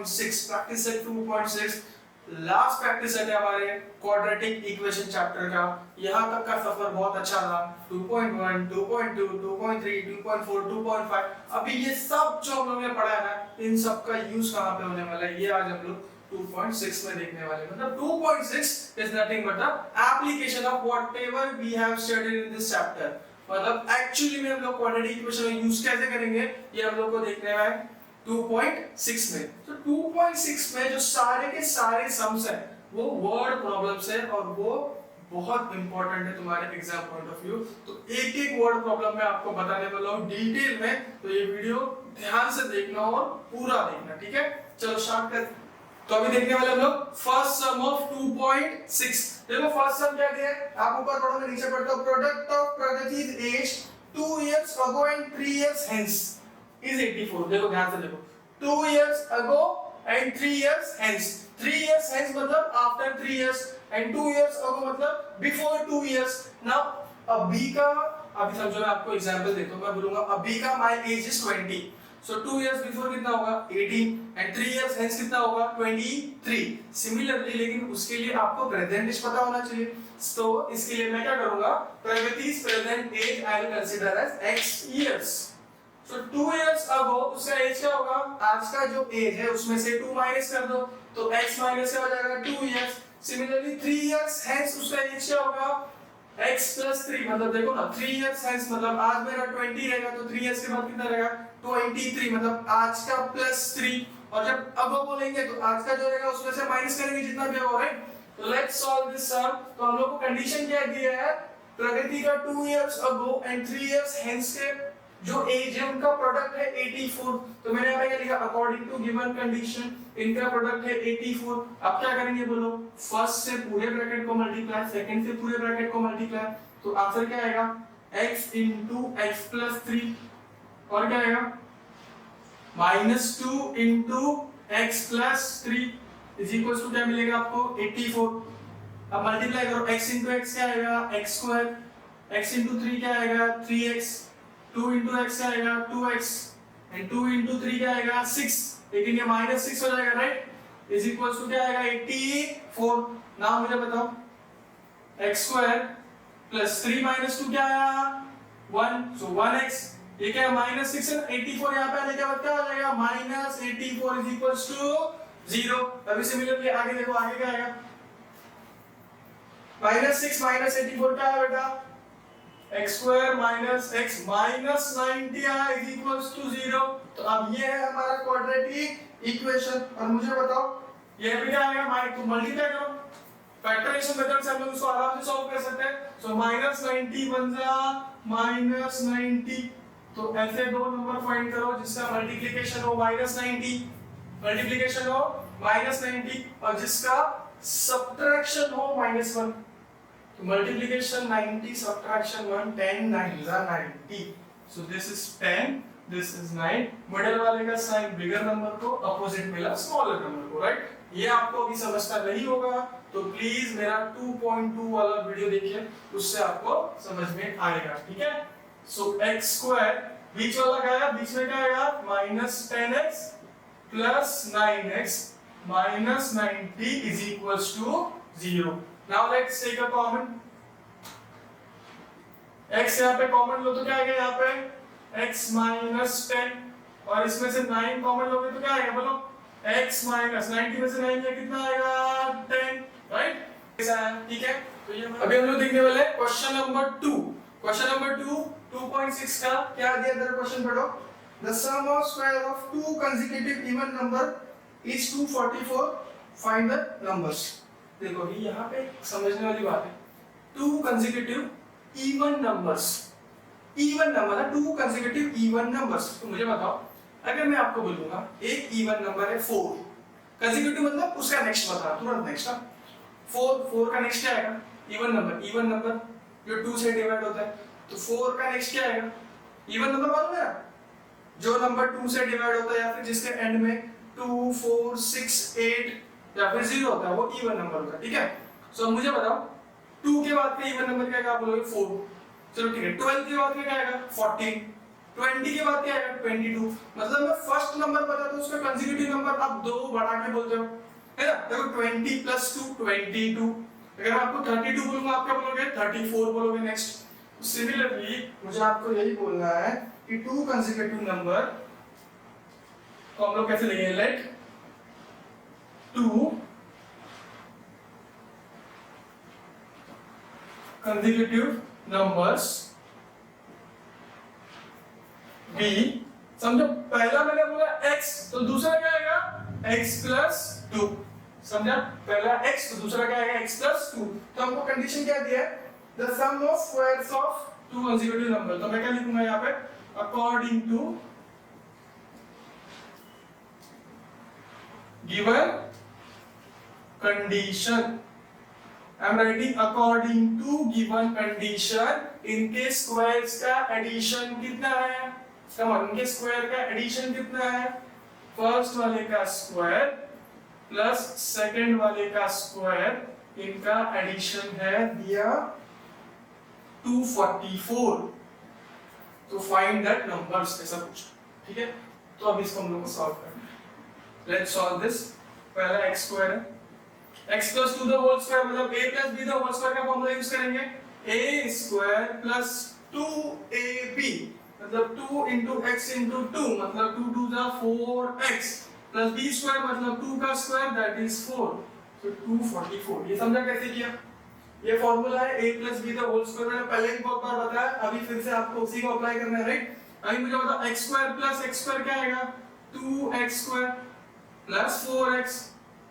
2.6 practice set 2.6 last practice set है हमारे quadratic equation chapter का। यहाँ तक का सफर बहुत अच्छा था। 2.1, 2.2, 2.3, 2.4, 2.5 अभी ये सब जो हम लोगों ने पढ़ा है ना, इन सब का यूज कहाँ पे होने वाला है, ये आज हम लोग 2.6 में देखने वाले हैं। मतलब 2.6 is nothing but the application of whatever we have studied in this chapter। मतलब एक्चुअली में हम लोग क्वाड्रेटिक इक्वेशन का यूज कैसे करेंगे ये हम लोग को देखने वाले हैं 2.6 में। तो 2.6 में जो सारे के सारे सम्स हैं वो वर्ड प्रॉब्लम्स है और वो बहुत इंपॉर्टेंट है तुम्हारे एग्जाम पॉइंट ऑफ व्यू। तो एक एक वर्ड प्रॉब्लम में आपको बताने वाला हूँ डिटेल में, तो ये वीडियो ध्यान से देखना और पूरा देखना, ठीक है। चलो स्टार्ट कर। तो अभी देखने वाले हम लोग फर्स्ट सम ऑफ 2.6। देखो फर्स्ट सम क्या दिया है, आप ऊपर पढ़ोगे नीचे पढ़ते हो। प्रोडक्ट ऑफ प्रगति's as 2 years ago and 3 years hence is 84। देखो ध्यान से देखो, 2 years ago and 3 years hence। 3 years hence मतलब after 3 years and 2 years ago मतलब before 2 years। Now अभी का, अभी समझो मैं आपको एग्जांपल देता हूँ, मैं बोलूंगा अभी का my age is 20, so 2 years before कितना होगा 18 and 3 years hence कितना होगा 23। सिमिलरली लेकिन उसके लिए आपको प्रेजेंट एज पता होना चाहिए, तो इसके लिए मैं क्या करूंगा, प्रगति's present age I will consider as x years। So 2 years ago उसका एज क्या होगा, आज का जो एज है उसमें से 2 माइनस कर दो तो x माइनस क्या हो जाएगा 2 years। सिमिलरली 3 years hence उसका एज क्या होगा x plus 3। मतलब देखो ना 3 years hence मतलब आज मेरा 20 रहेगा तो 3 years के बाद कितना रहेगा 23, मतलब आज का प्लस 3। और जब अब बोलेंगे तो आज का जो रहेगा उसमें से माइनस करेंगे जितना भी होगा, राइट। तो लेट्स सॉल्व दिस सम। तो हम लोग को कंडीशन क्या दिया है, प्रगति का 2 years ago and 3 years hence के जो एज है उनका प्रोडक्ट है 84। तो मैंने यहाँ पे क्या लिखा, अकॉर्डिंग टू गिवन कंडीशन इनका प्रोडक्ट है 84। अब क्या करेंगे बोलो, फर्स्ट से पूरे ब्रैकेट को मल्टीप्लाई, सेकंड से पूरे ब्रैकेट को मल्टीप्लाई, तो आंसर क्या आएगा x into x plus 3 और क्या आएगा -2 into x plus 3 is equal to क्या मिलेगा आपको 84। अब मल्टीप्लाई करो, x into x क्या आएगा x स्क्वायर, x into 3 क्या आएगा 3x, 2 into x क्या आएगा 2x and 2 into 3 क्या आएगा 6, लेकिन ये -6 हो जाएगा, राइट। इज इक्वल टू क्या आएगा 84। नाउ मुझे बताओ x स्क्वायर प्लस 3 -2 क्या आया 1, सो 1x। ये क्या है -6 है, 84 यहाँ पे आने के बाद क्या हो जाएगा -84 इज इक्वल टू 0। अभी सिमिलरली आगे देखो, आगे क्या आएगा -6 -84 क्या है बेटा x square minus x minus 90 is equals to 0। तो अब ये है हमारा क्वाड्रेटिक इक्वेशन। और मुझे बताओ ये भी क्या आएगा, तो मल्टीप्लाई करो, फैक्टराइजेशन मेथड से हम लोग इसको आराम से सॉल्व कर सकते हैं। सो -90 बन जा -90, तो ऐसे दो नंबर फाइंड करो जिसका मल्टीप्लिकेशन हो -90, मल्टीप्लिकेशन हो -90 और जिसका सब्ट्रैक्शन हो -1। Multiplication 90, subtraction 1, 10 9s are 90. So this is 10, this is 9. Middle वाले का साइन बिगर नंबर को, अपोजिट मिला स्मॉलर नंबर को, राइट। ये आपको अभी समझना नहीं होगा तो प्लीज मेरा 2.2 वाला वीडियो देखिए, उससे आपको समझ में आएगा, ठीक है। सो x स्क्वायर बीच वाला क्या है, बीच में क्या आएगा -10x plus 9x minus 90 is equals to 0। Now let's take a common। x यहाँ पे कॉमन लो तो क्या आएगा यहाँ पे x minus 10 और इसमें से 9 कॉमन लोगे तो क्या आएगा बोलो x minus 90 में से 9 गया कितना आएगा 10, राइट। ठीक है, तो ये अभी हम लोग देखने वाले हैं क्वेश्चन नंबर 2। क्वेश्चन नंबर 2 2.6 का क्या दिया इधर क्वेश्चन पढ़ो। The sum of square of two consecutive even number is 244, find the numbers। देखो ये यहाँ पे समझने वाली बात है, 2 consecutive even numbers, even number है 2 consecutive even numbers। तो मुझे बताओ अगर मैं आपको बोलूंगा एक even number है 4, consecutive मतलब उसका नेक्स्ट बता तुरंत नेक्स्ट, 4 का नेक्स्ट क्या आएगा even number जो 2 से डिवाइड होता है, तो 4 का नेक्स्ट क्या आएगा even number मालूम है ना, जो नंबर 2 से डिवाइड होता है या फिर जिसके एंड में 2 4 6 8 या फिर 0 होता है वो इवन नंबर होता है, ठीक है। सो मुझे बताओ 2 के बाद का इवन नंबर क्या आएगा, आप बोलोगे 4। चलो ठीक है, 12 के बाद का क्या आएगा 14, 20 के बाद क्या आएगा 22, मतलब मैं फर्स्ट नंबर बताता हूँ उसका कंसेक्यूटिव नंबर आप 2 बढ़ा के बोलते हो, है ना। देखो 20 प्लस 2 22, अगर मैं आपको 32 बोलूंगा आप क्या बोलोगे 34 बोलोगे नेक्स्ट। सिमिलरली मुझे आपको यही बोलना है कि टू कंसेक्यूटिव नंबर तो हम लोग कैसे लिखेंगे, let two consecutive numbers be, समझो पहला मैंने बोला x तो दूसरा क्या आएगा x प्लस 2, समझा, पहला x तो दूसरा क्या आएगा x प्लस 2। तो हमको कंडीशन क्या दिया है, the sum of squares of two consecutive number, तो मैं क्या लिखूंगा यहाँ पे according to given condition, I am writing according to given condition, इनके स्क्वायर्स का एडिशन कितना है, समझ, इनके स्क्वायर का एडिशन कितना है, फर्स्ट वाले का स्क्वायर प्लस सेकंड वाले का स्क्वायर, इनका एडिशन है दिया 244, तो फाइंड दैट नंबर्स, ऐसा कुछ, ठीक है। तो अब इसको हम लोग को सॉल्व करना है, लेट्स सॉल्व दिस। पहला x स्क्वायर है, x plus 2 the whole square, मतलब a plus b the whole square का फॉर्मूला यूज करेंगे, a स्क्वायर प्लस 2ab, मतलब 2 into x into 2, मतलब 2 2 जा 4x प्लस b स्क्वायर मतलब 2 का स्क्वायर दैट इज 4, तो 244। ये समझा कैसे किया, ये फॉर्मूला है a plus b the whole square, मैंने पहले भी बहुत बार बताया, अभी फिर से आपको उसी को अप्लाई करना है, राइट। अभी मुझे बताओ x square plus x square क्या आएगा, 2x square plus 4x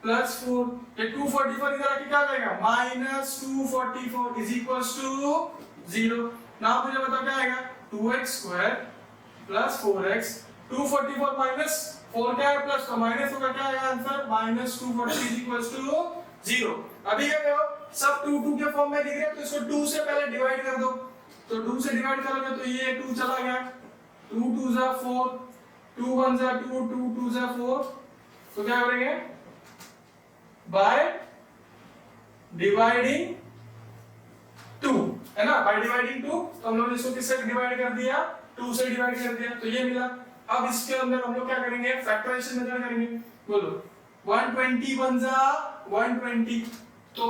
plus 4, ये 244 इधर आके क्या आएगा minus 244 is equals to 0। Now मुझे बताओ क्या आएगा 2x square plus 4x, 244 minus 4 क्या है प्लस, तो माइनस होगा, क्या आएगा answer minus 240 is equals to 0। अभी क्या करो, सब 2 2 के फॉर्म में दिख रहे हैं तो इसको 2 से पहले डिवाइड कर दो, तो 2 से डिवाइड करोगे तो ये 2 चला गया, 2 2 जा 4, 2 1 जा 2, 2 2 जा 4, तो क्या करेंगे बाय डिवाइडिंग 2, है ना, बाय डिवाइडिंग 2, तो हम लोग इसको किससे डिवाइड कर दिया 2 से डिवाइड कर दिया, तो ये मिला। अब इसके अंदर हम लोग क्या करेंगे फैक्टराइजेशन मेथड करेंगे, बोलो 121 जा 120, तो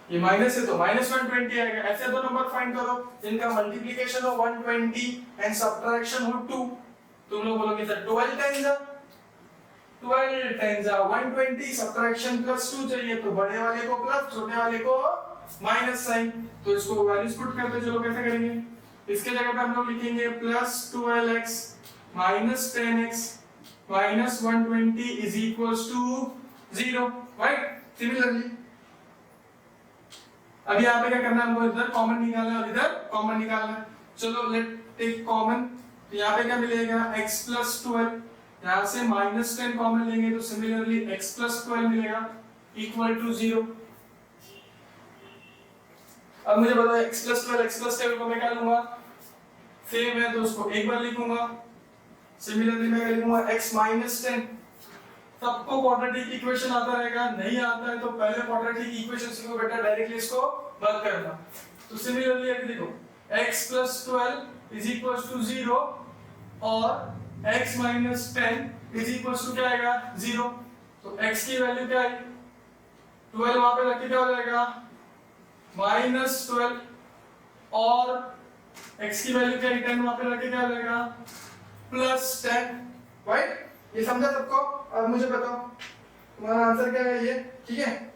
ये माइनस है तो माइनस 120 आएगा। ऐसे दो नंबर फाइंड करो जिनका मल्टीप्लिकेशन हो 120 एंड सब्ट्रैक्शन हो 2, तुम लोग बोलोगे सर 12 10 जा 120, सब्ट्रैक्शन प्लस 2 चाहिए तो बड़े वाले को प्लस छोटे वाले को माइनस साइन, तो इसको वैल्यूज पुट करते चलो कैसे करेंगे, इसके जगह पे हम लोग लिखेंगे plus 12x minus 10x minus 120 is equals to 0, right. Similarly अभी यहाँ पे क्या करना है, हमको इधर कॉमन निकालना है और इधर कॉमन निकालना है, चलो लेट टेक कॉमन, तो यहाँ पे क्या मिलेगा x प्लस 12, यहाँ से माइनस 10 कॉमन लेंगे तो सिमिलरली x प्लस 12 मिलेगा इक्वल टू 0। अब मुझे बताओ x प्लस 12 को मैं क्या लूंगा, सेम है तो उसको एक बार लिखूंगा, सिमिलरली मैं क्या लिखूंगा x माइनस 10, सबको क्वाड्रेटिक इक्वेशन आता रहेगा, नहीं आता है तो पहले क्वाड्रेटिक इक्वेशन सीखो बेटा, डायरेक्टली इसको मत करना। तो सिमिलरली अभी देखो x plus 12 is equals to 0 और x minus 10 is equals to क्या आएगा 0, तो x की वैल्यू क्या है 12, वहां पे रख के क्या हो जाएगा माइनस 12 और x की वैल्यू क्या है 10, वहां पे रख के क्या हो जाएगा प्लस 10, राइट। ये समझा सबको। अब मुझे बताओ तुम्हारा आंसर क्या है ये, ठीक है।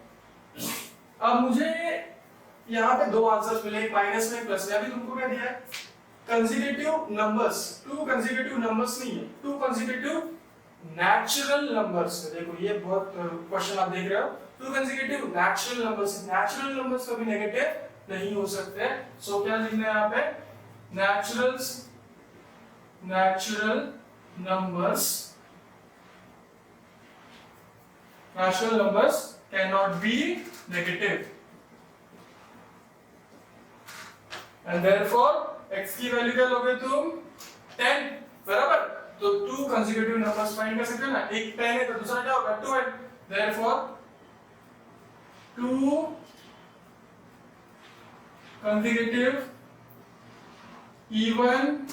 अब मुझे यहाँ पे दो आंसर्स मिले, एक माइनस में प्लस में। अभी तुमको क्या दिया है consecutive numbers, to consecutive numbers नहीं है, टू कंसेक्यूटिव नेचुरल नंबर्स। देखो ये बहुत क्वेश्चन आप देख रहे हो, to consecutive natural numbers, natural numbers कभी नेगेटिव नहीं हो सकते, सो क्या लिखना है यहाँ पे natural numbers cannot be negative and therefore x की वैल्यू क्या लोगे तुम 10, बराबर। तो टू कंसेक्यूटिव नंबर्स फाइंड कर सकते हो ना, एक 10 है तो दूसरा क्या होगा 12, therefore two consecutive even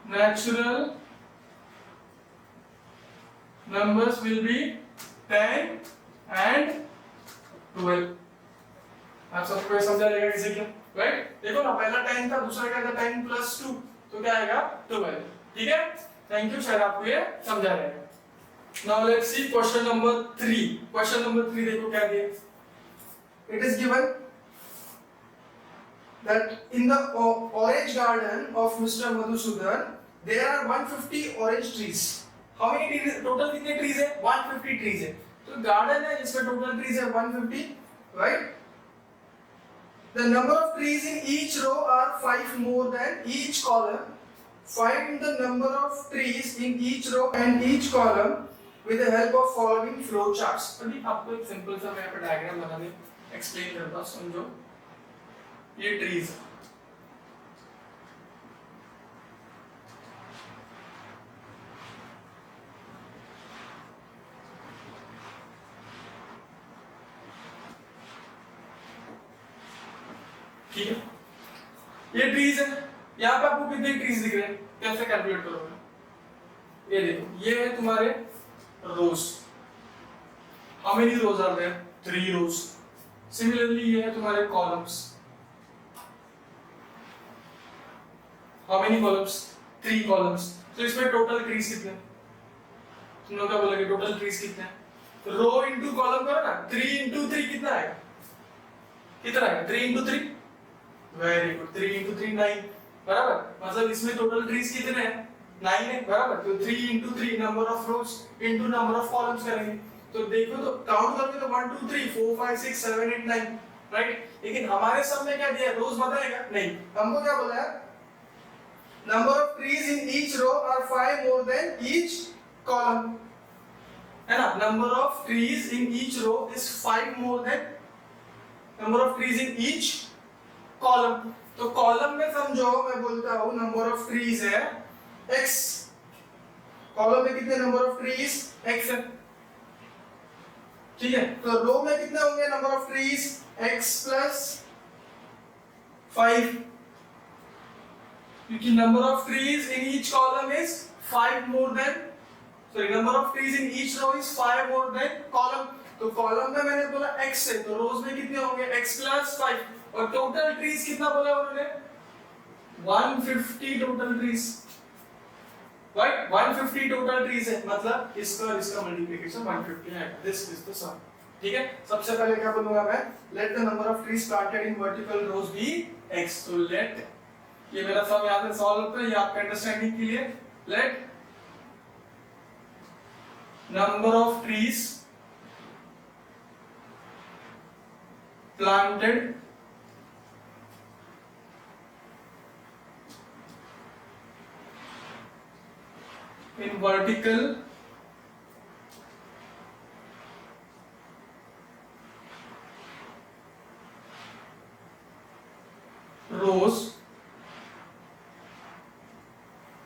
natural numbers will be 10 and 12। आप सबको समझा रहेगा किसी के, राइट? देखो ना, पहला 10 था, दूसरा क्या था 10 प्लस 2, तो क्या आएगा 12। ठीक है, थैंक यू, शायद आपको ये समझा रहेगा। Now let's see question number 3। Question number 3 देखो क्या दिया। It is given that in the orange garden of Mr. Madhusudan there are 150 orange trees। how many trees, total कितने trees है? 150 trees है। तो गार्डन है जिसमें टोटल trees है 150, right? the number of trees in each row are 5 more than each column। find the number of trees in each row and each column with the help of following flow charts। अभी आपको एक simple सा मैं यहाँ पे diagram बना दे, explain करता हूँ, समझो। ये ट्रीज ठीक है, ये ट्रीज है। यहाँ पे आपको कितने ट्रीज दिख रहे हैं, कैसे कैलकुलेट करोगे? ये देखो, ये है तुम्हारे rows. How many rows are there? 3 rows. Similarly ये है तुम्हारे columns. How many columns? 3 columns। तो इसमें टोटल ट्रीज कितने? तुम लोग क्या बोलोगे, टोटल ट्रीज कितने? रो इनटू कॉलम करो ना, 3 इनटू 3 कितना आएगा? कितना आएगा? 3 इनटू 3। वेरी गुड, 3 इनटू 3 9, बराबर। मतलब इसमें टोटल ट्रीज कितने हैं? 9 है, बराबर। तो 3 into 3 number of rose into number of columns करेंगे। तो देखो, तो काउंट करोगे तो 1 2 3 4 5 6 7 8 9, राइट? लेकिन हमारे सब में क्या दिया है? रोज बताएगा नहीं। हमको क्या बोला है? number of trees in each row are 5 more than each column, है ना? number of trees in each row is 5 more than number of trees in each column। तो कॉलम में समझो, मैं बोलता हूँ नंबर ऑफ ट्रीज है x। कॉलम में कितने नंबर ऑफ ट्रीज? x है, ठीक है। तो रो में कितने होंगे number of trees? x plus 5, क्योंकि number of trees in each column is 5 more than, sorry, number of trees in each row is 5 more than column। तो कॉलम में मैंने बोला x है, तो रोज में कितने होंगे? x plus 5। और टोटल ट्रीज कितना बोला उन्होंने? 150 total trees, right? 150 total trees है, मतलब इसका और इसका मल्टीप्लिकेशन 150 आएगा। This is the sum. ठीक है, सबसे पहले क्या बोलूंगा मैं? Let the number of trees planted in vertical rows be x। तो लेट, ये मेरा सम याद है, सॉल्व होता है, ये आपका अंडरस्टैंडिंग के लिए। Let number of trees planted in vertical rows,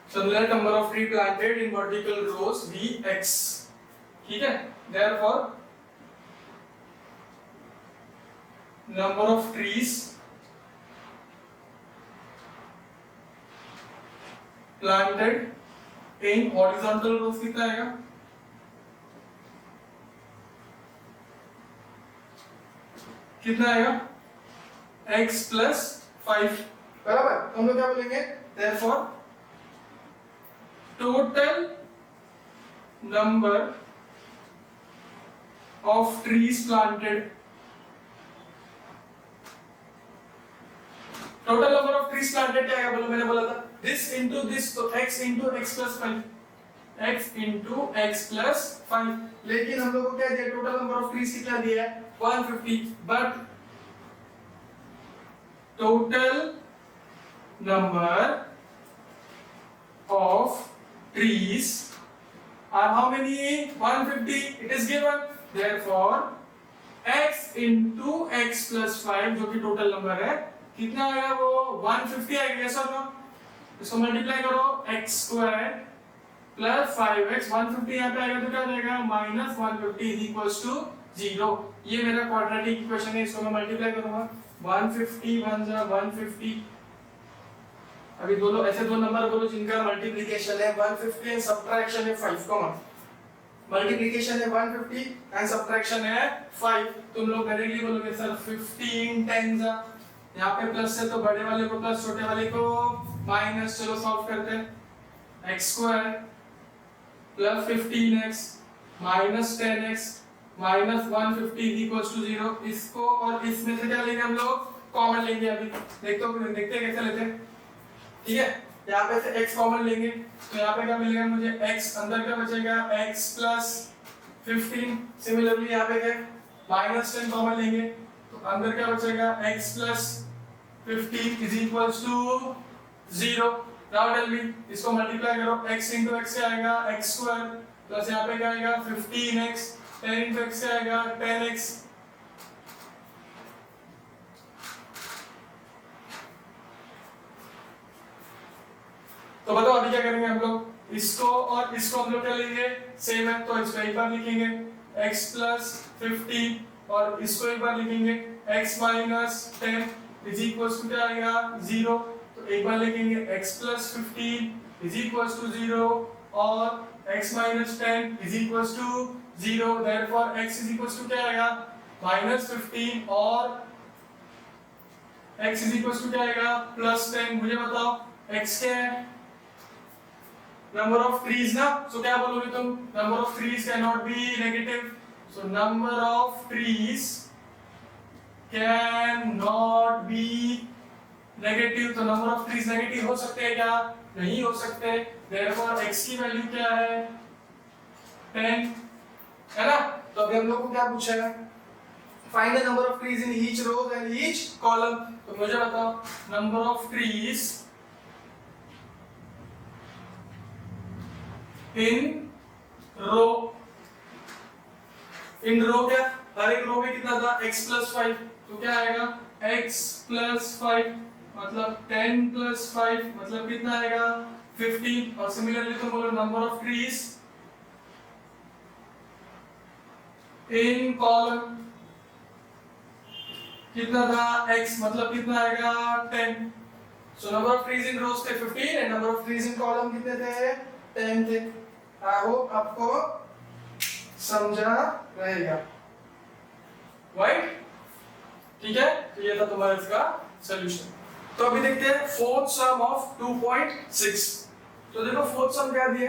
so let number of tree planted in vertical rows be x। ठीक है, therefore number of trees planted in horizontal rows कितना आएगा? कितना आएगा? x plus 5, बराबर। तो हम लोग क्या बोलेंगे? therefore total number of trees planted, total number of trees planted क्या है? बोलो, मैंने बोला था this into this, तो x into x plus 5, x into x plus 5। लेकिन हम लोग को क्या दिया? टोटल नंबर ऑफ ट्रीज कितना दिया है? 150। But total number of trees are how many? 150, it is given। therefore x into x plus 5 जो कि टोटल नंबर है, कितना आएगा? वो 150 आएगा। yes or no? इसको मल्टीप्लाई करो, x स्क्वायर प्लस 5x, 150 यहाँ पे आएगा तो क्या जाएगा? Minus 150 is equals to 0। ये मेरा क्वाड्रेटिक इक्वेशन है, इसको मैं मल्टीप्लाई करूंगा। 150 1 जा 150 अभी दोनों ऐसे दो नंबर बोलो जिनका मल्टीप्लिकेशन है 150 एंड सब्ट्रैक्शन है 5, कॉमन मल्टीप्लिकेशन है 150 एंड सब्ट्रैक्शन है 5, तुम लोग डायरेक्टली बोलोगे सर 15 10 जा, यहाँ पे प्लस है तो बड़े वाले को प्लस छोटे वाले को माइनस, चलो सॉल्व करते हैं। x square plus 15x minus 10x minus 150 equals to 0, इसको और इसमें से क्या लेंगे हम लोग, कॉमन लेंगे। अभी देखते कैसे लेते हैं, ठीक है। यहाँ पे से x कॉमन लेंगे तो यहाँ पे क्या मिलेगा मुझे, x अंदर क्या बचेगा x प्लस 15, सिमिलरली यहाँ पे क्या माइनस 10 कॉमन लेंगे तो अंदर क्या बचेगा x plus 15 is equals to 0। Now tell me, इसको मल्टीप्लाई करो, x into x क्या आएगा x स्क्वायर प्लस यहाँ पे क्या आएगा 15x, 10 into x क्या आएगा 10x। तो बताओ अभी क्या करेंगे हम लोग, इसको और इसको हम लोग क्या लेंगे, सेम है तो इसको एक बार लिखेंगे x प्लस 15 और इसको एक बार लिखेंगे x minus 10 is equals to क्या आएगा 0, तो एक बार लिखेंगे x plus 15 is equals to 0 और x minus 10 is equals to 0, therefore x is equals to क्या आएगा माइनस 15 और x इज इक्वल्स टू क्या आएगा प्लस 10। मुझे बताओ x क्या है, number of trees ना, so क्या बोलोगे तुम, number of trees cannot be negative, so number of trees cannot be negative, तो number of trees negative हो सकते हैं क्या, नहीं हो सकते, therefore x की वैल्यू क्या है 10, है ना। तो अभी हम लोग को क्या पूछा है, find the number of trees in each row and each column, तो मुझे बताओ number of trees इन रो क्या, हर एक रो में कितना था x प्लस 5, तो क्या आएगा x प्लस 5 मतलब 10 प्लस 5 मतलब कितना आएगा 15, और सिमिलरली तो बोलो number of trees in column कितना था x मतलब कितना आएगा 10, so number of trees in rows थे 15 and number of trees in column कितने थे 10 थे। आई होप आपको समझा रहेगा, राइट, ठीक है। तो ये था तुम्हारा इसका सॉल्यूशन। तो अभी देखते हैं फोर्थ सम ऑफ 2.6। तो देखो फोर्थ सम क्या दिए,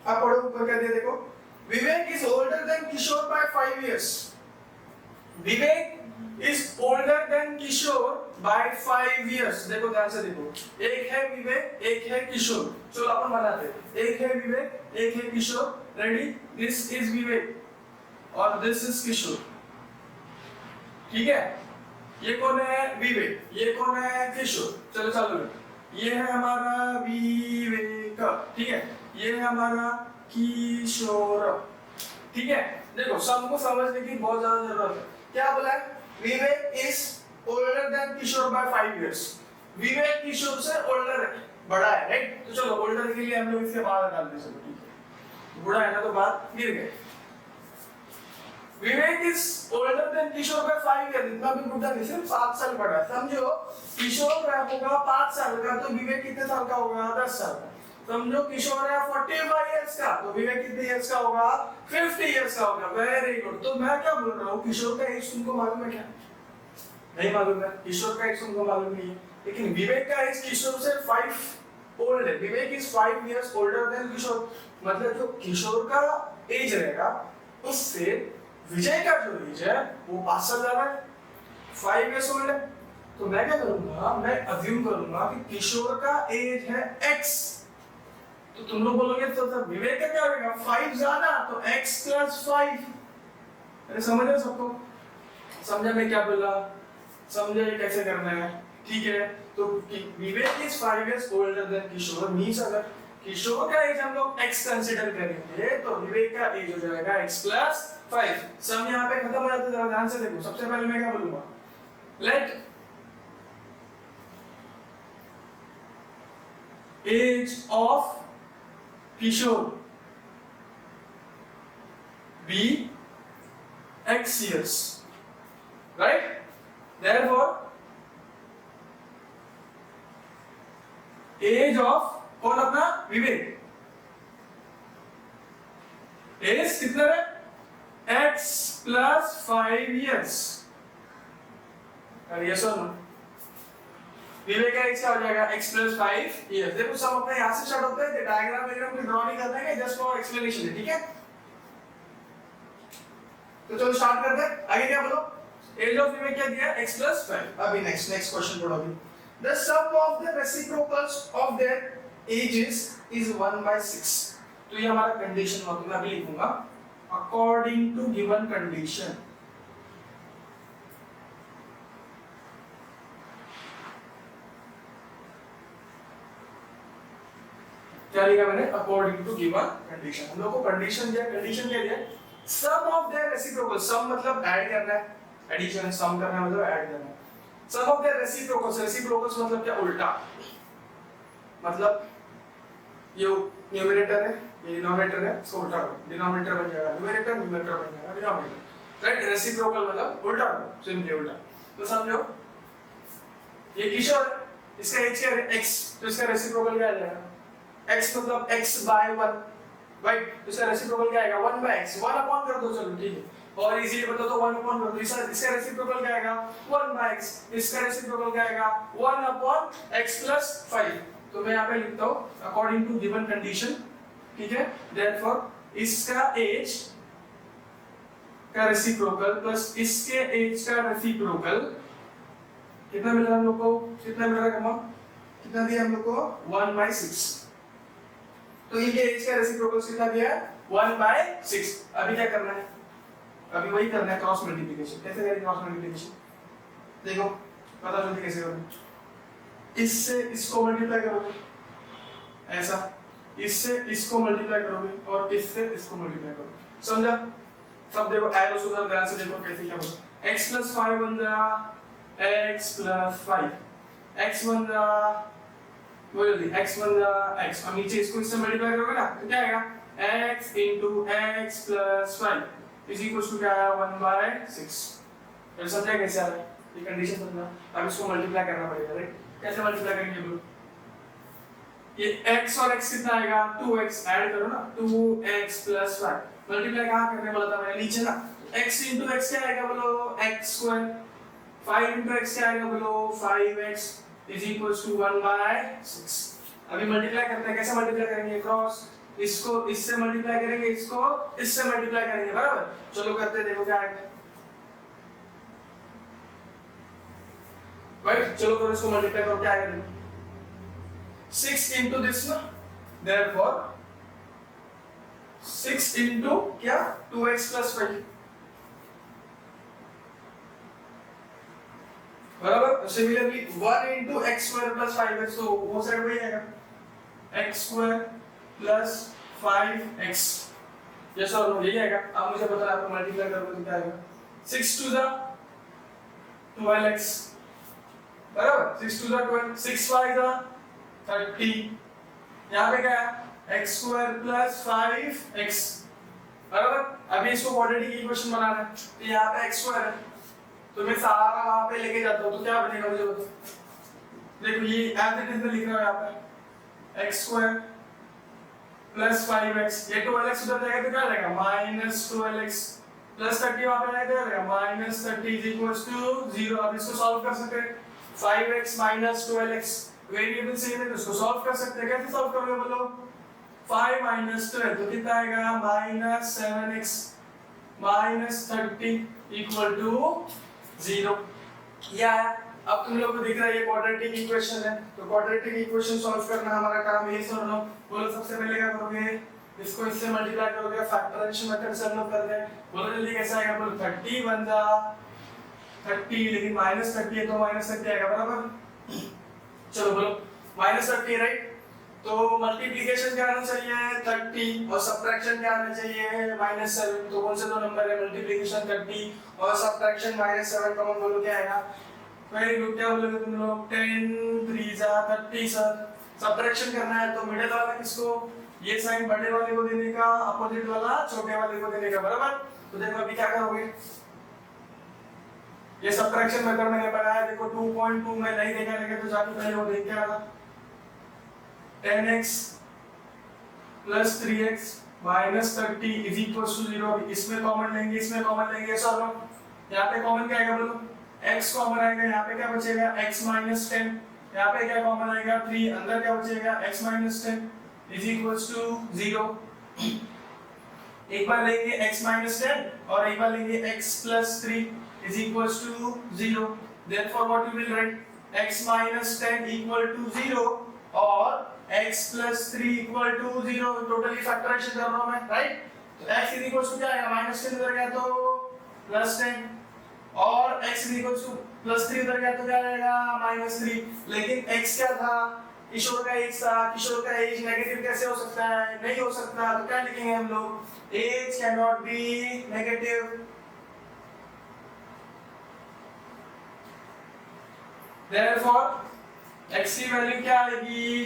आप पढ़ो ऊपर क्या दिया, देखो Vivek is older than Kishore by 5 years. Vivek is older than Kishore by 5 years. देखो ध्यान से देखो, एक है विवेक एक है किशोर, चलो अपन बनाते हैं, एक है विवेक एक है किशोर, रेडी, दिस इज विवेक और दिस इज किशोर, ठीक है। ये कौन है विवेक, ये कौन है किशोर, चलो चालू, ये है हमारा विवेक, ठीक है, ये है हमारा किशोर, ठीक है। देखो सबको समझने की बहुत ज्यादा जरूरत है। क्या बोला है, Vivek is older than Kishore by 5 years. Vivek Kishore से ओल्डर है, बड़ा है, राइट। तो चलो ओल्डर के लिए हम लोग इसके बाद डाल देते हैं, ठीक है, बूढ़ा है ना तो बात गिर गए। Vivek is older than Kishore by 5 years, इतना भी बूढ़ा नहीं, सिर्फ 7 साल बड़ा है, समझो। किशोर होगा 5 साल का तो विवेक कितने साल का होगा 10 साल का। समझो किशोर है 45 इयर्स का तो विवेक कितने इयर्स का होगा 50 इयर्स का होगा। Very good. तो मैं क्या बोल रहा हूँ, किशोर का एज तुमको मालूम है क्या, नहीं मालूम है, किशोर का एज तुमको मालूम नहीं है, लेकिन विवेक का एज किशोर से 5 ओल्ड है। Vivek is 5 years older than किशोर, मतलब जो किशोर का एज रहेगा उससे विजय का जो एज है वो 5 साल ज्यादा है, 5 इयर्स ओल्ड है। तो मैं क्या करूंगा, मैं अज्यूम करूंगा कि किशोर का एज है x, तो तुम लोग बोलोगे तो सर विवेक का क्या होगा 5 ज्यादा तो x + 5। अरे समझ रहे सबको, समझा मैं क्या बोला, समझा ये कैसे करना है, ठीक है। तो Vivek is 5 years older than Kishore, means अगर किशोर का एज हम लोग x कंसीडर करेंगे तो विवेक का एज हो जाएगा x + 5। सम यहाँ पे खत्म हो जाता है, जरा ध्यान से देखो। सबसे पहले मैं क्या बोलूंगा, let age of Kishore be x years, right? Therefore age of कौन अपना विवेक एज कितना है x प्लस 5 years और ये सुनो विवेक का x क्या हो जाएगा x प्लस 5 years देखो सब अपने यहां से स्टार्ट होता है डायग्राम वगैरह कोई ड्रॉ नहीं करना है जस्ट फॉर एक्सप्लेनेशन है ठीक है तो चलो स्टार्ट करते हैं आगे क्या बोलो एज ऑफ विवेक क्या दिया x प्लस 5 अभी नेक्स्ट क्वेश्चन पढ़ो अभी the sum of the reciprocals of their ages is 1/6 तो ये हमारा कंडीशन होगा मैं अभी लिखूंगा according to given condition क्या लिखा मैंने according to given condition हम लोग को कंडीशन क्या दिया sum of their reciprocal sum मतलब ऐड करना है एडिशन सम करना है मतलब ऐड करना है sum of their reciprocals मतलब क्या उल्टा मतलब ये न्यूमरेटर है ये डिनोमिनेटर है इसको उल्टा करो डिनोमिनेटर बन जाएगा न्यूमरेटर बन जाएगा डिनोमिनेटर राइट रेसिप्रोकल मतलब उल्टा करो सिंपली उल्टा तो समझो ये किशोर इसका h क्या है x तो इसका रेसिप्रोकल क्या आ जाएगा x मतलब x by 1 राइट तो इसका रेसिप्रोकल क्या आएगा 1 by x 1 अपॉन कर दो चलो ठीक है और इजीली बता दो 1 अपॉन कर दो इसका रेसिप्रोकल क्या आएगा 1 by x इसका रेसिप्रोकल क्या आएगा 1 अपॉन x plus 5 तो मैं यहां पे लिखता हूं अकॉर्डिंग टू गिवन कंडीशन ठीक है देयरफॉर इसका एज का रेसिप्रोकल प्लस इसके एज का रेसिप्रोकल कितना मिला हम लोग को कितना मिला कमा कितना दिया हम लोग को 1/6 तो ये एज का रेसिप्रोकल कितना दिया 1/6 अभी क्या करना है अभी वही करना है क्रॉस मल्टीप्लिकेशन कैसे करेंगे क्रॉस मल्टीप्लिकेशन देखो पता जल्दी कैसे करोगे इससे इसको मल्टीप्लाई करोगे ऐसा इससे इसको मल्टीप्लाई करोगे और इससे इसको मल्टीप्लाई करोगे समझा सब देखो एरो सुधर ध्यान से देखो कैसे क्या होगा x plus 5 बन रहा x plus 5 x बन रहा वो जल्दी x बन रहा x अब नीचे इसको इससे मल्टीप्लाई करोगे ना तो क्या आएगा x into x plus 5 is equals to क्या आया 1/6 फिर समझा कैसे आ रहा है ये कंडीशन समझा अब इसको मल्टीप्लाई करना पड़ेगा राइट कैसे मल्टीप्लाई करेंगे ब्रो ये x और x कितना आएगा 2x ऐड करो ना 2x plus 5 मल्टीप्लाई कहां करने वाला था मैंने नीचे ना x into x क्या आएगा बोलो x square 5 into x क्या आएगा बोलो 5x is equals to 1/6 अभी मल्टीप्लाई करते हैं कैसे मल्टीप्लाई करेंगे क्रॉस इसको इससे मल्टीप्लाई करेंगे इसको इससे मल्टीप्लाई करेंगे बराबर चलो करते हैं देखो क्या आएगा राइट चलो करो इसको मल्टीप्लाई करो क्या आएगा 6 into this ना therefore 6 into क्या 2x plus 5 बराबर similarly 1 into x square plus 5x तो वो साइड वही आएगा x square plus 5x yes और नो यही आएगा अब मुझे पता है आपको मल्टीप्लाई करोगे तो क्या आएगा 6 to the 12x बराबर 6 to the 12 6 5 the 30 यहाँ पे क्या है x square plus 5x बराबर अभी इसको क्वाड्रेटिक इक्वेशन बनाना है तो यहाँ पे x square है तो मैं सारा वहाँ पे लेके जाता हूँ तो क्या बनेगा मुझे बताओ देखो ये एज इट इज में लिख रहा हूँ यहाँ पे x square plus 5x ये 12x उधर जाएगा तो क्या आएगा minus 12x plus 30 वहाँ पे आएगा minus 30 is equals to 0 अब इसको सॉल्व कर सकते हैं 5x minus 12x variable same है तो इसको सॉल्व कर सकते हैं कैसे सॉल्व करोगे बोलो 5 minus 12 तो कितना आएगा minus 7x minus 30 equal to 0 ये आया अब तुम लोग को दिख रहा है ये क्वाड्रेटिक इक्वेशन है तो क्वाड्रेटिक इक्वेशन सॉल्व करना हमारा काम है सर नो बोलो सबसे पहले क्या करोगे इसको इससे मल्टीप्लाई करोगे फैक्टराइजेशन मेथड से हम लोग कर रहे हैं बोलो जल्दी कैसे आएगा बोलो 30 बन जा 30 लेकिन -30 है तो -30 आएगा बराबर चलो बोलो -30 राइट तो मल्टीप्लिकेशन क्या आना चाहिए 30 और सब्ट्रैक्शन क्या आना चाहिए -7 तो कौन से दो नंबर है मल्टीप्लिकेशन 30 और सब्ट्रैक्शन -7 कॉमन बोलो क्या आएगा वेरी गुड क्या बोलोगे तुम लोग 10 3 जा 30 सर सब्ट्रैक्शन करना है तो मिडिल वाला किसको ये साइन बड़े वाले को देने का अपोजिट वाला छोटे वाले को देने का बराबर तो देखो अभी क्या करोगे ये सब्ट्रैक्शन मेथड मैंने पढ़ाया देखो 2.2 में नहीं देखा लेकिन तो जाके पहले वो देख के आना 10x plus 3x minus 30 is equal to 0। इसमें कॉमन लेंगे, इसमें कॉमन लेंगे, सर यहाँ पे कॉमन क्या आएगा बोलो, x कॉमन आएगा, यहाँ पे क्या बचेगा x माइनस 10, यहाँ पे क्या कॉमन आएगा 3, अंदर क्या बचेगा x minus 10 is equal to 0। एक बार लेंगे x माइनस 10 और एक बार लेंगे x plus 3 is equal to 0। Therefore what you will write, x minus 10 equal to 0 और x plus 3 equal to 0। Totally factorization कर रहा हूं मैं, राइट। तो x इज इक्वल टू क्या आएगा, माइनस 10 उधर गया तो प्लस 10 और x is equal two plus 3 उधर गया तो क्या आएगा माइनस 3। लेकिन x क्या था, किशोर का एज था, किशोर का एज नेगेटिव कैसे हो सकता है, नहीं हो सकता। तो क्या लिखेंगे हम लोग, age can not be negative. Therefore x की वैल्यू क्या आएगी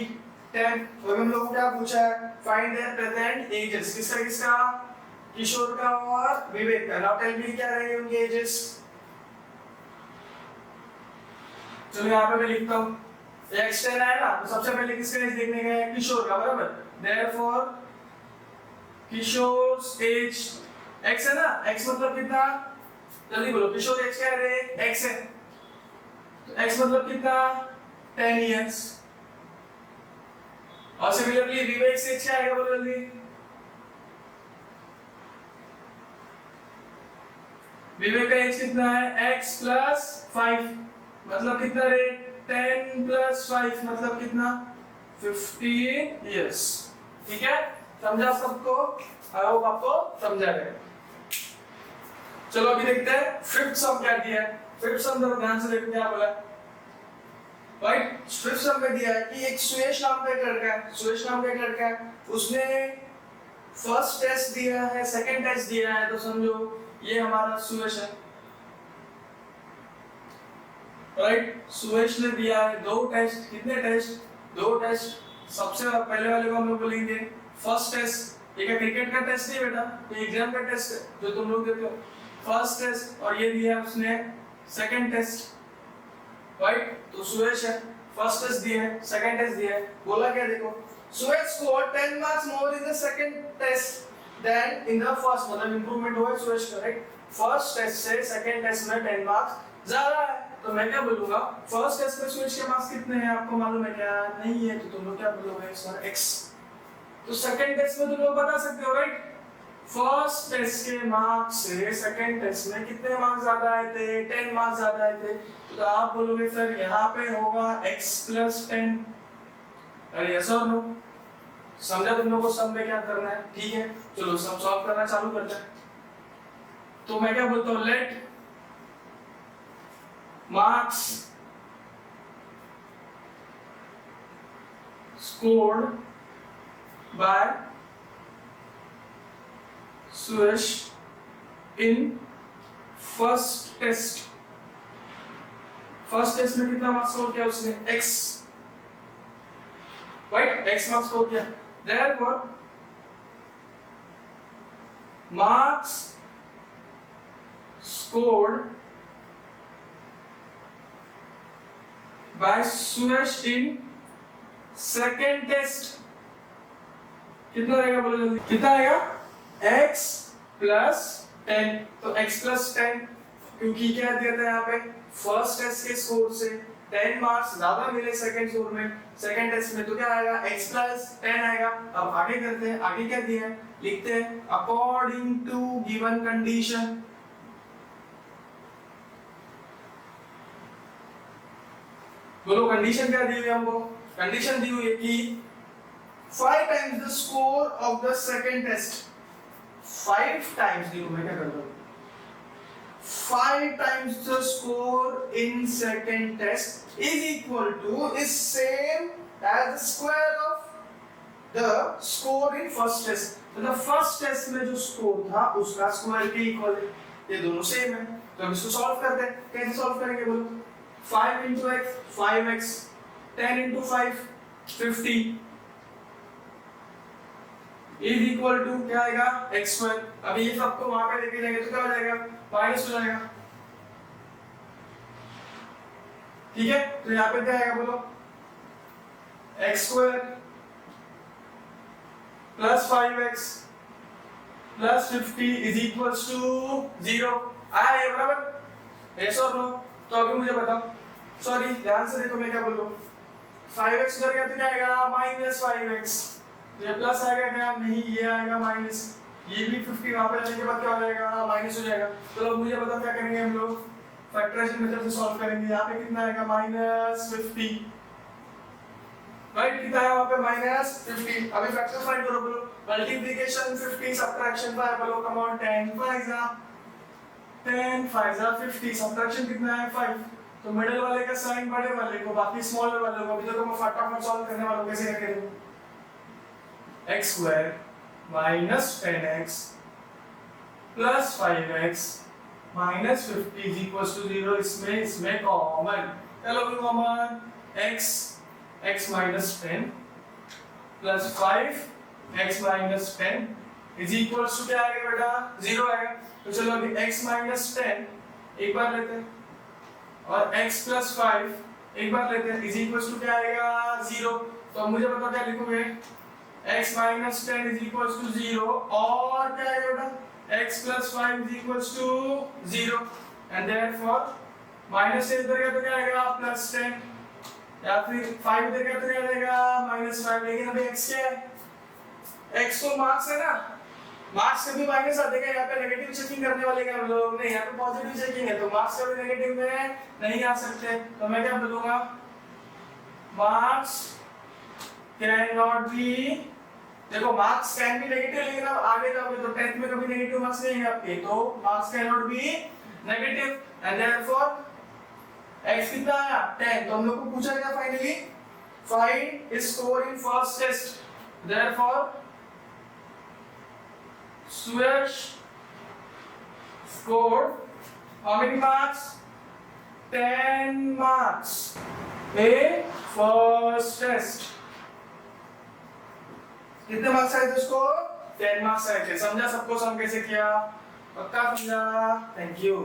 10। और हम लोगों को क्या पूछा है, फाइंड देयर प्रेजेंट एजेस, किसका किसका, किशोर का और विवेक का। नाउ टेल मी क्या रहेंगे उनके एजेस। चलो यहाँ पे मैं लिखता हूँ, x 10 है ना, तो सबसे पहले किसका एज देखने गए, किशोर का, बराबर। Therefore किशोर एज x है ना, x मतलब कितना, जल्दी बोलो, किशोर एज क्या है, x है, तो x मतलब कितना 10 इयर्स। और सिमिलरली विवेक से क्या आएगा बोलो जल्दी, विवेक का एज कितना है x प्लस 5 मतलब कितना रे, 10 प्लस 5 मतलब कितना 15 इयर्स। ठीक है, समझा सबको, आई होप आपको समझा है। चलो अभी देखते हैं फिफ्थ सम क्या दिया है। फिफ्थ सम जरा ध्यान से देखो क्या बोला है, राइट। फिफ्थ सम में दिया है कि एक सुयश नाम का एक लड़का है, सुयश नाम का एक लड़का है, उसने फर्स्ट टेस्ट दिया है, सेकंड टेस्ट दिया है, तो समझो ये हमारा सुयश है, राइट। सुयश ने दिया है 2 टेस्ट, कितने टेस्ट, 2 टेस्ट। सबसे पहले वाले को हम लोग बोलेंगे फर्स्ट टेस्ट, ये क्या क्रिकेट का टेस्ट नहीं बेटा, ये एग्जाम का टेस्ट है जो तुम लोग देते हो, फर्स्ट टेस्ट। और ये दिया उसने सेकंड टेस्ट, राइट। तो सुयश है, फर्स्ट टेस्ट दिया है, सेकंड टेस्ट दिया है, बोला क्या देखो, Suyash score 10 marks more in the second test than in the first, मतलब इंप्रूवमेंट हुआ है सुयश का, राइट। फर्स्ट टेस्ट से सेकंड टेस्ट में 10 मार्क्स ज्यादा है, तो मैं क्या बोलूंगा, फर्स्ट टेस्ट में सुयश के मार्क्स कितने हैं आपको मालूम है क्या, नहीं है, तो तुम लोग क्या बोलोगे सर x। तो सेकंड टेस्ट में तुम लोग बता सकते हो, राइट। फर्स्ट टेस्ट के मार्क्स से सेकंड टेस्ट में कितने मार्क्स ज्यादा आए थे, 10 मार्क्स ज्यादा आए थे, तो आप बोलोगे सर यहाँ पे होगा x प्लस 10। अरे यस और नो, समझा तुम लोग को सम में क्या करना है, ठीक है। चलो सम सॉल्व करना चालू करते हैं। तो मैं क्या बोलता हूँ, let marks scored by Suresh in first test। First test में कितना मार्क्स स्कोर किया उसने, x, right, x marks score किया। Therefore marks scored by Suresh in second test कितना रहेगा बोलो जल्दी, कितना आएगा x प्लस 10। तो x प्लस 10 क्योंकि क्या दिया था यहाँ पे, फर्स्ट टेस्ट के स्कोर से 10 मार्क्स ज्यादा मिले सेकंड स्कोर में, सेकंड टेस्ट में, तो क्या आएगा x प्लस 10 आएगा। अब आगे करते हैं, आगे क्या दिया है लिखते हैं, अकॉर्डिंग टू गिवन कंडीशन। बोलो कंडीशन क्या दी हुई है हमको, कंडीशन दी हुई है कि 5 times the score of the second test, 5 times दी हुई, मैं क्या करता हूँ, 5 times the score in second test is equal to, is same as the square of the score in first test। मतलब फर्स्ट टेस्ट में जो स्कोर था उसका स्क्वायर के इक्वल है, ये दोनों सेम है। तो अब इसको सॉल्व करते हैं, कैसे सॉल्व करेंगे बोलो, 5 into x 5x, 10 into 5 50 is equal to क्या आएगा x square। अभी ये सबको वहां पे लेके जाएंगे तो क्या हो जाएगा, माइनस हो जाएगा, ठीक है। तो यहाँ पे क्या आएगा बोलो, x square plus 5x plus 50 is equals to 0। आया ये बराबर? यस और नो? तो अभी मुझे बताओ, सॉरी ध्यान से देखो मैं क्या बोल रहा हूँ। 5x उधर गया तो क्या आएगा माइनस 5x, ये प्लस आएगा क्या? नहीं, ये आएगा माइनस, ये भी 50 वहां पे जाने के बाद क्या हो जाएगा माइनस हो जाएगा। तो अब मुझे बताओ क्या करेंगे हम लोग, फैक्टराइजेशन मेथड से सॉल्व करेंगे। यहाँ पे कितना आएगा माइनस 50, राइट? कितना है वहां पे माइनस 50। अभी फैक्टर फाइंड करो, बोलो मल्टीप्लिकेशन 50 सब्ट्रैक्शन 5, बोलो कम ऑन 10 5 50, सब्ट्रैक्शन कितना है 5। तो मिडिल वाले का साइन बड़े वाले को, बाकी स्मॉल वाले को। अभी देखो मैं फटाफट सॉल्व करने वाला हूं, कैसे करके देखो। x square minus 10x plus 5x minus 50 is equals to 0। इसमें कॉमन, चलो भी common, x minus 10 plus 5x minus 10 is equals to क्या आएगा बेटा 0 आएगा। तो चलो अभी x माइनस 10 एक बार लेते हैं और x प्लस 5 एक बार लेते हैं, इज इक्वल्स टू क्या आएगा 0। तो अब मुझे बताओ क्या लिखोगे, x minus 10 is equals to 0 और क्या आएगा बेटा x plus 5 is equals to 0 and therefore minus 10 इधर गया तो क्या आएगा प्लस 10, या फिर 5 इधर गया तो क्या आएगा माइनस 5। लेकिन अभी x क्या है, x तो मार्क्स है ना, मार्क्स कभी माइनस आ जाएगा। यहाँ पे नेगेटिव चेकिंग करने वाले क्या हम लोग नहीं, यहाँ पे पॉजिटिव चेकिंग है, तो मार्क्स कभी नेगेटिव में नहीं आ सकते। तो मैं क्या बोलूंगा, मार्क्स कैन नॉट बी, देखो मार्क्स कैन बी नेगेटिव, लेकिन अब आगे जाओगे तो 10th में कभी नेगेटिव मार्क्स नहीं है आपके, तो marks can not be negative and therefore x कितना आया 10। तो हम लोग को पूछा गया finally find score in first test, therefore Suyash scored how many marks? 10 marks in first test। कितने मार्क्स आए थे उसको? 10 मार्क्स आए थे। समझा सबको सम कैसे किया? पक्का समझा? Thank you.